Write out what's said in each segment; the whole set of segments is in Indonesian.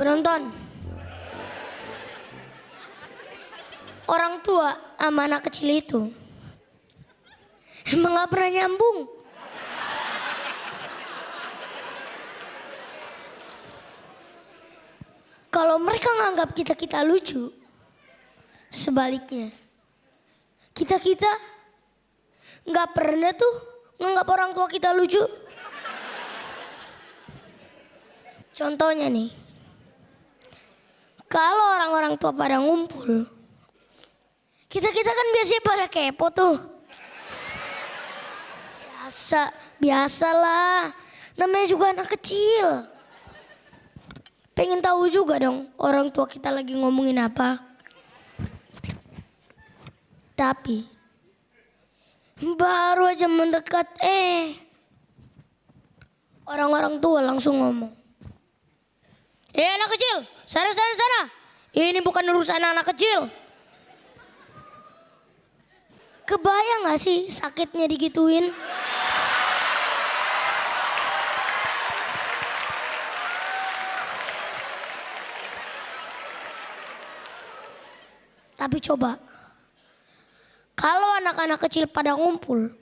Penonton, orang tua sama anak kecil itu emang gak pernah nyambung. Kalau mereka nganggap kita lucu, sebaliknya kita nggak pernah tuh nganggap orang tua kita lucu. Contohnya nih, kalau orang-orang tua pada ngumpul, kita kan biasanya pada kepo tuh. Biasalah, namanya juga anak kecil. Pengen tahu juga dong orang tua kita lagi ngomongin apa. Tapi baru aja mendekat orang-orang tua langsung ngomong. Anak kecil, sana. Ini bukan urusan anak kecil. Kebayang gak sih sakitnya digituin? Tapi coba, kalau anak-anak kecil pada ngumpul,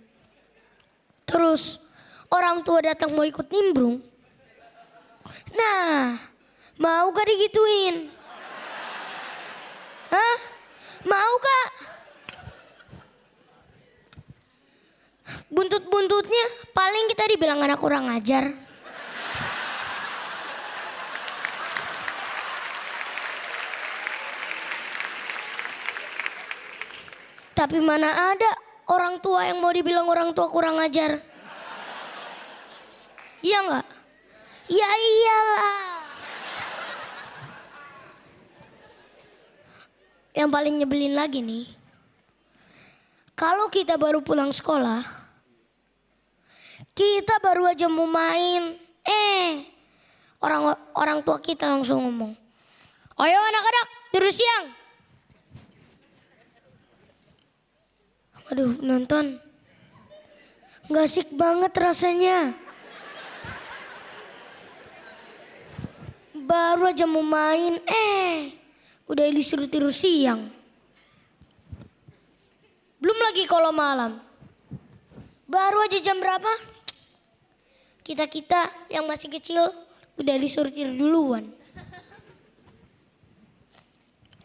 terus orang tua datang mau ikut nimbrung, nah mau gak digituin? Hah? Mau gak? Buntut-buntutnya paling kita dibilang anak kurang ajar. Tapi mana ada orang tua yang mau dibilang orang tua kurang ajar? Iya nggak? Ya iyalah. Yang paling nyebelin lagi nih, kalau kita baru pulang sekolah, kita baru aja mau main, orang tua kita langsung ngomong, ayo anak-anak tidur siang. Aduh nonton, gak asik banget rasanya. Baru aja mau main, udah disuruh tidur siang. Belum lagi kalau malam. Baru aja jam berapa? Kita yang masih kecil udah disuruh tidur duluan.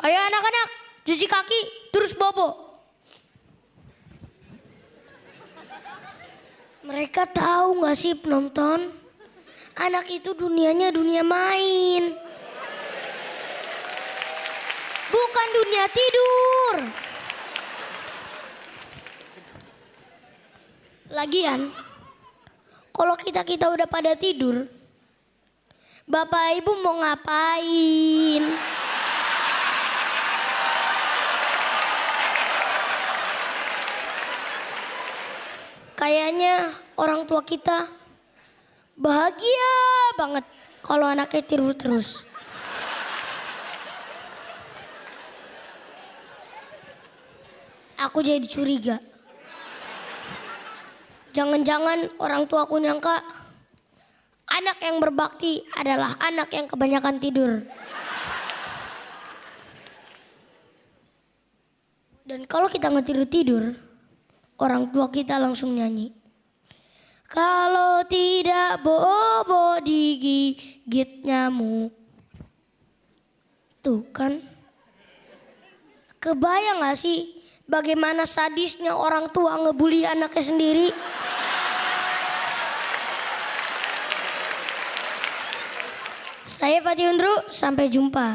Ayo anak-anak, cuci kaki, terus bobo. Mereka tahu gak sih penonton? Anak itu dunianya dunia main. Bukan dunia tidur. Lagian, kalau kita udah pada tidur, bapak ibu mau ngapain? Kayaknya orang tua kita bahagia banget kalau anaknya tidur terus. Aku jadi curiga. Jangan-jangan orang tua aku nyangka anak yang berbakti adalah anak yang kebanyakan tidur. Dan kalau kita nggak tidur, orang tua kita langsung nyanyi. Kalau tidak bobo digigit nyamuk. Tuh kan. Kebayang gak sih bagaimana sadisnya orang tua ngebully anaknya sendiri? Saya Fatih Undru, sampai jumpa.